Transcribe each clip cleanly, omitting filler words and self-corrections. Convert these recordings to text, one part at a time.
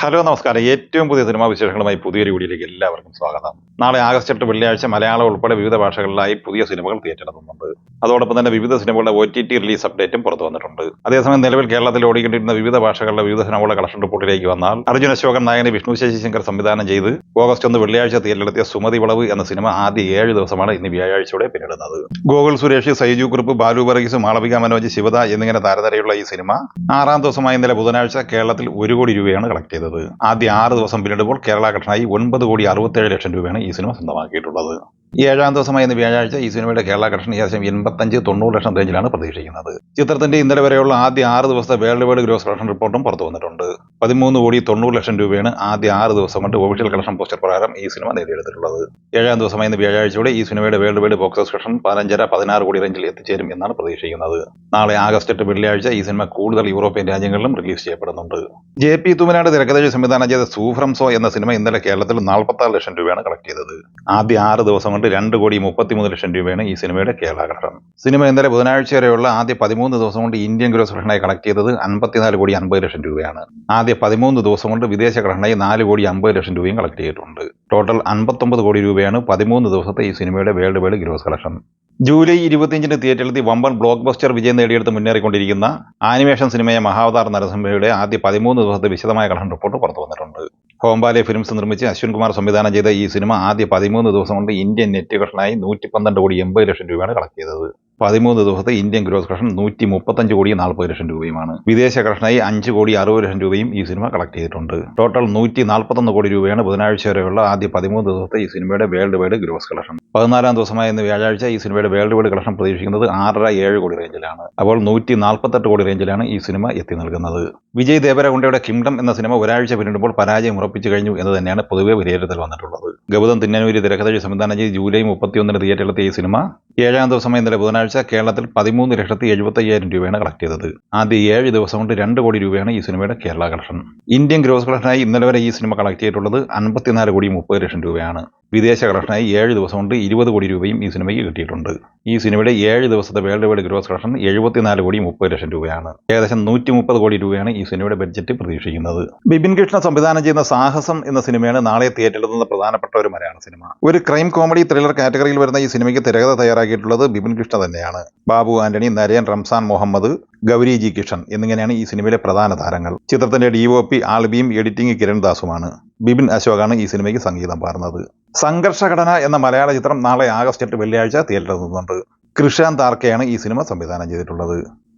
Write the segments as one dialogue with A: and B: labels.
A: Hello നമസ്കാരം. ഏറ്റവും പുതിയ സിനിമാ വിശേഷങ്ങളുമായി പുതിയൊരു വീഡിയോയിലേക്ക് എല്ലാവർക്കും സ്വാഗതം. നാളെ ആഗസ്റ്റ് 8 വെള്ളിയാഴ്ച മലയാളം ഉൾപ്പെടെ വിവിധ ഭാഷകളിലായി പുതിയ സിനിമകൾ തിയേറ്ററിലെത്തുന്നുണ്ട്. അതോടൊപ്പം തന്നെ വിവിധ സിനിമകളുടെ OTT റിലീസ് അപ്ഡേറ്റും പുറത്തു വന്നിട്ടുണ്ട്. അതേസമയം നിലവിൽ കേരളത്തിൽ ഓടിക്കൊണ്ടിരുന്ന വിവിധ ഭാഷകളിലെ വിവിധ സിനിമകളുടെ കളക്ഷൻ റിപ്പോർട്ടിലേക്ക് വന്നാൽ അർജുൻ അശോകൻ നായകനെ വിഷ്ണു ശശിശങ്കർ സംവിധാനം ചെയ്ത് ഓഗസ്റ്റ് 1 വെള്ളിയാഴ്ച തിയേറ്ററിലെത്തിയ സുമതി വളവ് എന്ന സിനിമ ആദ്യ 7 ദിവസമാണ് ഇന്ന് വ്യാഴാഴ്ചയോടെ പിന്നിടുന്നത്. ഗോകുൽ സുരേഷ്, സൈജു കുറുപ്പ്, ബാലു വർഗീസ്, മാളവിക മനോജ്, ശിവദ എന്നിങ്ങനെ താരനിരയുള്ള ഈ സിനിമ 6ാം ദിവസമായ ഇന്നലെ ബുധനാഴ്ച കേരളത്തിൽ 1 കോടി രൂപയാണ് കളക്ട് ചെയ്തത്. ആദ്യ 6 ദിവസം പിന്നിടുമ്പോൾ കേരള കളക്ഷനായി 9,67,00,000 രൂപയാണ് ഈ സിനിമ സ്വന്തമാക്കിയിട്ടുള്ളത്. 7ാം ദിവസമായ ഇന്ന് വ്യാഴാഴ്ച ഈ സിനിമയുടെ കേരള കളക്ഷൻ ഏകദേശം 85-90 ലക്ഷം റേഞ്ചിലാണ് പ്രതീക്ഷിക്കുന്നത്. ചിത്രത്തിന്റെ ഇന്നലെ വരെയുള്ള ആദ്യ 6 ദിവസത്തെ വേൾഡ് വൈഡ് ഗ്രോസ് കളക്ഷൻ റിപ്പോർട്ടും പുറത്തു വന്നിട്ടുണ്ട്. 13,90,00,000 രൂപയാണ് ആദ്യ 6 ദിവസം കൊണ്ട് ഒഫീഷ്യൽ കളക്ഷൻ പോസ്റ്റർ പ്രകാരം ഈ സിനിമ നേടിയെടുത്തിട്ടുള്ളത്. 7ാം ദിവസമായ ഇന്ന് വ്യാഴാഴ്ചയോടെ ഈ സിനിമയുടെ world wide box office collection 15.5-16 കോടി റേഞ്ചിൽ എത്തിച്ചേരും എന്നാണ് പ്രതീക്ഷിക്കുന്നത്. നാളെ ആഗസ്റ്റ് 8 വെള്ളിയാഴ്ച ഈ സിനിമ കൂടുതൽ യൂറോപ്യൻ രാജ്യങ്ങളിലും റിലീസ് ചെയ്യപ്പെടുന്നുണ്ട്. JP തുമനാട് തിരക്കഥയിൽ സംവിധാനം ചെയ്ത സൂഫ്രംസോ എന്ന സിനിമ ഇന്നലെ കേരളത്തിൽ 46 ലക്ഷം രൂപയാണ് കളക്ട് ചെയ്തത്. ആദ്യ 6 ദിവസം കൊണ്ട് 2,33,00,000 രൂപയാണ് ഈ സിനിമയുടെ കേരള കളക്ഷൻ. സിനിമ ഇന്നലെ ബുധനാഴ്ച വരെയുള്ള ആദ്യ 13 ദിവസം കൊണ്ട് ഇന്ത്യൻ ഗ്രോസ് കളക്ഷനായി കളക്ട് ചെയ്തത് 54,50,00,000 രൂപയാണ്. ആദ്യ 13 ദിവസം കൊണ്ട് വിദേശ കളക്ഷനായി 4,50,00,000 രൂപയും കളക്ട് ചെയ്തിട്ടുണ്ട്. ടോട്ടൽ 59 കോടി രൂപയാണ് 13 ദിവസത്തെ ഈ സിനിമയുടെ world wide gross collection. July 25-ന് തിയേറ്ററിലെത്തി വമ്പൻ ബ്ലോക്ക് ബസ്റ്റർ വിജയം നേടിയെടുത്ത് മുന്നേറിക്കൊണ്ടിരിക്കുന്ന ആനിമേഷൻ സിനിമയെ മഹാവതാർ നരസിംഹയുടെ ആദ്യ 13 ദിവസത്തെ വിശദമായ കളക്ഷൻ റിപ്പോർട്ട് പുറത്തു വന്നിട്ടുണ്ട്. ഹോംബാലെ ഫിലിംസ് നിർമ്മിച്ച് അശ്വിൻ കുമാർ സംവിധാനം ചെയ്ത ഈ സിനിമ ആദ്യ 13 ദിവസം കൊണ്ട് ഇന്ത്യൻ നെറ്റ് കളക്ഷനായി 112,80,00,000 രൂപയാണ് കളക്ട് ചെയ്തത്. 13 ദിവസത്തെ ഇന്ത്യൻ ഗ്രോസ് കളക്ഷൻ 135,40,00,000 രൂപയുമാണ്. വിദേശ കളക്ഷനായി 5,60,00,000 രൂപയും ഈ സിനിമ കളക്ട് ചെയ്തിട്ടുണ്ട്. ടോട്ടൽ 141 കോടി രൂപയാണ് ബുധനാഴ്ച വരെയുള്ള ആദ്യ 13 ദിവസത്തെ ഈ സിനിമയുടെ വേൾഡ് വൈഡ് ഗ്രോസ് കളക്ഷൻ. 14ാം ദിവസമായ ഇന്ന് വ്യാഴാഴ്ച ഈ സിനിമയുടെ വേൾഡ് വൈഡ് കളക്ഷൻ പ്രതീക്ഷിക്കുന്നത് 6.5-7 കോടി റേഞ്ചിലാണ്. അപ്പോൾ 148 കോടി റേഞ്ചിലാണ് ഈ സിനിമ എത്തി നിൽക്കുന്നത്. വിജയ് ദേവരകൊണ്ടയുടെ കിങ്ഡം എന്ന സിനിമ ഒരാഴ്ച പിന്നിടുമ്പോൾ പരാജയം ഉറപ്പിച്ചു കഴിഞ്ഞു എന്ന് തന്നെയാണ് പൊതുവെ വിലയിരുത്തൽ വന്നിട്ടുള്ളത്. ഗൗതം തിന്നനൂരി തിരക്കഥയിൽ സംവിധാനം ചെയ്ത് ജൂലൈ 31-ന് തിയേറ്ററിലെത്തിയ ഈ സിനിമ 7ാം ദിവസമായ ഇന്നലെ ബുധനാഴ്ച കേരളത്തിൽ 13,75,000 രൂപയാണ് കളക്ട് ചെയ്തത്. ആദ്യ 7 ദിവസം കൊണ്ട് 2 കോടി രൂപയാണ് ഈ സിനിമയുടെ കേരള കളക്ഷൻ. ഇന്ത്യൻ ഗ്രോസ് കളക്ഷനായി ഇന്നലെ വരെ ഈ സിനിമ കളക്ട് ചെയ്തിട്ടുള്ളത് 54,30,00,000 രൂപയാണ്. വിദേശ കളക്ഷനായി 7 ദിവസം കൊണ്ട് 20 കോടി രൂപയും ഈ സിനിമയ്ക്ക് കിട്ടിയിട്ടുണ്ട്. ഈ സിനിമയുടെ 7 ദിവസത്തെ വേൾഡ് വൈഡ് ഗ്രോസ് കളക്ഷൻ 74,30,00,000 രൂപയാണ്. ഏകദേശം 130 കോടി രൂപയാണ് ഈ സിനിമയുടെ ബഡ്ജറ്റ് പ്രതീക്ഷിക്കുന്നത്. ബിപിൻ കൃഷ്ണ സംവിധാനം ചെയ്യുന്ന സാഹസം എന്ന സിനിമയാണ് നാളെ തിയേറ്ററിലെത്തുന്ന പ്രധാനപ്പെട്ട ഒരു മലയാള സിനിമ. ഒരു ക്രൈം കോമഡി ത്രില്ലർ കാറ്റഗറിയിൽ വരുന്ന ഈ സിനിമയ്ക്ക് തിരക്കഥ തയ്യാറാക്കിയിട്ടുള്ളത് ബിപിൻ കൃഷ്ണ തന്നെയാണ്. ബാബു ആന്റണി, നരേൻ, റംസാൻ മുഹമ്മദ്, ഗൗരി ജി കിഷൻ എന്നിങ്ങനെയാണ് ഈ സിനിമയിലെ പ്രധാന താരങ്ങൾ. ചിത്രത്തിന്റെ DOP ആൽബിയും എഡിറ്റിംഗ് കിരൺ ദാസുമാണ്. ബിപിൻ അശോകാണ് ഈ സിനിമയ്ക്ക് സംഗീതം പകർന്നത്. സംഘർഷഘടന എന്ന മലയാള ചിത്രം നാളെ ആഗസ്റ്റ് 8 വെള്ളിയാഴ്ച തിയേറ്ററിലെത്തുന്നുണ്ട്. കൃഷാന്ത് ആർക്കെയാണ് ഈ സിനിമ സംവിധാനം ചെയ്തിട്ടുള്ളത്.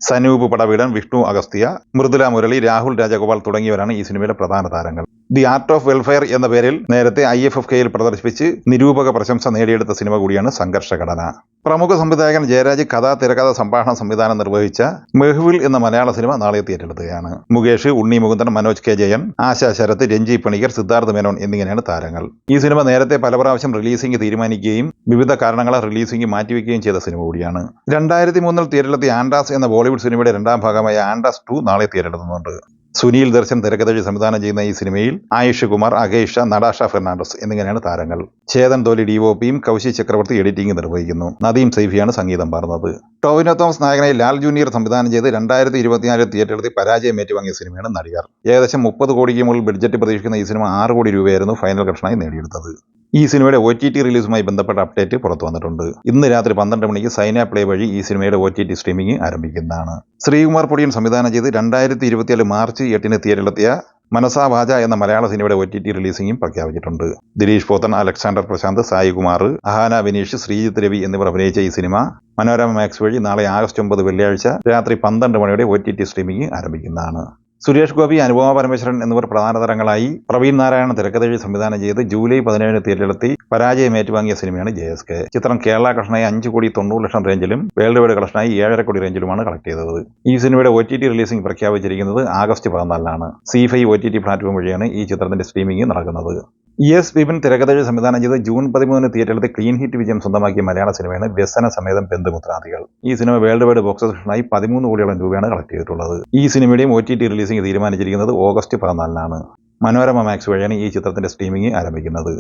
A: സനൂപ് പടവീടൻ, വിഷ്ണു അഗസ്ത്യ, മൃദുല മുരളി, രാഹുൽ രാജഗോപാൽ തുടങ്ങിയവരാണ് ഈ സിനിമയിലെ പ്രധാന താരങ്ങൾ. ദി ആർട്ട് ഓഫ് വെൽഫെയർ എന്ന പേരിൽ നേരത്തെ IFFKയിൽ പ്രദർശിപ്പിച്ച് നിരൂപക പ്രശംസ നേടിയെടുത്ത സിനിമ കൂടിയാണ് സംഘർഷഘടന. പ്രമുഖ സംവിധായകൻ ജയരാജ് കഥ, തിരക്കഥ, സംഭാഷണ സംവിധാനം നിർവഹിച്ച മെഹ്വിൽ എന്ന മലയാള സിനിമ നാളെ തിയേറ്ററിലെത്തുകയാണ്. മുകേഷ്, ഉണ്ണി മുകുന്ദൻ, മനോജ് K. ജയൻ, ആശ ശരത്, രഞ്ജി പണിക്കർ, സിദ്ധാർത്ഥ് മേനോൻ എന്നിങ്ങനെയാണ് താരങ്ങൾ. ഈ സിനിമ നേരത്തെ പല പ്രാവശ്യം റിലീസിംഗ് തീരുമാനിക്കുകയും വിവിധ കാരണങ്ങളാൽ റിലീസിംഗ് മാറ്റിവെക്കുകയും ചെയ്ത സിനിമ കൂടിയാണ്. 2003-ൽ തിയേറ്ററിലെത്തിയ ആൻഡാസ് എന്ന ബോളിവുഡ് സിനിമയുടെ 2ാം ഭാഗമായ ആൻഡാസ് 2 നാളെ തിയേറ്ററിലെത്തുന്നുണ്ട്. സുനിൽ ദർശൻ തിരക്കഥയിൽ സംവിധാനം ചെയ്യുന്ന ഈ സിനിമയിൽ ആയുഷ് കുമാർ, അഗേഷ, നടാഷ ഫെർണാണ്ടസ് എന്നിങ്ങനെയാണ് താരങ്ങൾ. ചേതൻ തോലി DOPയും കൗശി ചക്രവർത്തി എഡിറ്റിംഗ് നിർവഹിക്കുന്നു. നദീം സൈഫിയാണ് സംഗീതം പകർന്നത്. ടോവിനോ തോമസ് നായകനായി ലാൽ ജൂനിയർ സംവിധാനം ചെയ്ത് 2024 തിയേറ്ററിലെത്തി പരാജയം ഏറ്റുവാങ്ങിയ സിനിമയാണ് നടികർ. ഏകദേശം 30 കോടിക്ക് മുകളിൽ ബഡ്ജറ്റ് പ്രതീക്ഷിക്കുന്ന ഈ സിനിമ 6 കോടി രൂപയായിരുന്നു ഫൈനൽ കളക്ഷനായി നേടിയെടുത്തത്. ഈ സിനിമയുടെ OTT റിലീസുമായി ബന്ധപ്പെട്ട അപ്ഡേറ്റ് പുറത്തു വന്നിട്ടുണ്ട്. ഇന്ന് രാത്രി 12 മണിക്ക് സൈന പ്ലേ വഴി ഈ സിനിമയുടെ OTT സ്ട്രീമിംഗ് ആരംഭിക്കുന്നതാണ്. ശ്രീകുമാർ പൊടിയൻ സംവിധാനം ചെയ്ത് 2024 മാർച്ച് 8-ന് തിയേറ്ററിലെത്തിയ മനസാ വാച എന്ന മലയാള സിനിമയുടെ OTT റിലീസിംഗും പ്രഖ്യാപിച്ചിട്ടുണ്ട്. ദിലീഷ് പോത്തൻ, അലക്സാണ്ടർ പ്രശാന്ത്, സായി കുമാർ, അഹാന വിനീഷ്, ശ്രീജിത്ത് രവി എന്നിവർ അഭിനയിച്ച ഈ സിനിമ മനോരമ മാക്സ് വഴി നാളെ ആഗസ്റ്റ് 9 വെള്ളിയാഴ്ച രാത്രി 12 മണിയോടെ OTT സ്ട്രീമിംഗ് ആരംഭിക്കുന്നതാണ്. സുരേഷ് ഗോപി, അനുപമ പരമേശ്വരൻ എന്നിവർ പ്രധാന താരങ്ങളായി പ്രവീൺ നാരായണൻ തിരക്കഥയിൽ സംവിധാനം ചെയ്ത് ജൂലൈ 17-ന് തിയേറ്ററിലെത്തി പരാജയം ഏറ്റുവാങ്ങിയ സിനിമയാണ് JSK. ചിത്രം കേരള കളക്ഷനായി 5,90,00,000 റേഞ്ചിലും വേൾഡ് വൈഡ് കളക്ഷനായി 7.5 കോടി റേഞ്ചിലുമാണ് കളക്ട് ചെയ്തത്. ഈ സിനിമയുടെ OTT റിലീസിംഗ് പ്രഖ്യാപിച്ചിരിക്കുന്നത് ആഗസ്റ്റ് 14-നാണ്. C5 OTT പ്ലാറ്റ്ഫോം വഴിയാണ് ഈ ചിത്രത്തിന്റെ സ്ട്രീമിംഗ് നടക്കുന്നത്. ES വിപിൻ തിരക്കഥയിൽ സംവിധാനം ചെയ്ത് ജൂൺ 13-ന് തിയേറ്ററിലെത്തി ക്ലീൻ ഹിറ്റ് വിജയം സ്വന്തമാക്കിയ മലയാള സിനിമയാണ് വ്യസന സമേതം ബന്ധുമിത്രാദികൾ. ഈ സിനിമ വേൾഡ് വൈഡ് ബോക്സ് ഓഫീസിനായി 13 കോടിയോളം രൂപയാണ് കളക്ട് ചെയ്തിട്ടുള്ളത്. ഈ സിനിമയുടെയും OTT റിലീസിംഗ് തീരുമാനിച്ചിരിക്കുന്നത് ഓഗസ്റ്റ് 14-നാണ്. മനോരമ മാക്സ് വഴിയാണ് ഈ ചിത്രത്തിന്റെ സ്ട്രീമിംഗ് ആരംഭിക്കുന്നത്.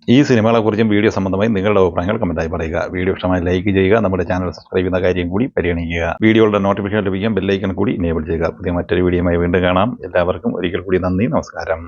A: ഈ സിനിമകളെക്കുറിച്ചും വീഡിയോ സംബന്ധമായി നിങ്ങളുടെ അഭിപ്രായങ്ങൾ കമന്റായി പറയുക. വീഡിയോ ഇഷ്ടമായി ലൈക്ക് ചെയ്യുക. നമ്മുടെ ചാനൽ സബ്സ്ക്രൈബ് ചെയ്യുന്ന കാര്യം കൂടി പരിഗണിക്കുക. വീഡിയോയുടെ നോട്ടിഫിക്കേഷൻ ലഭിക്കാൻ ബെല്ലൈക്കൺ കൂടി എനേബിൾ ചെയ്യുക. പുതിയ മറ്റൊരു വീഡിയോയുമായി വീണ്ടും കാണാം. എല്ലാവർക്കും ഒരിക്കൽ കൂടി നന്ദി, നമസ്കാരം.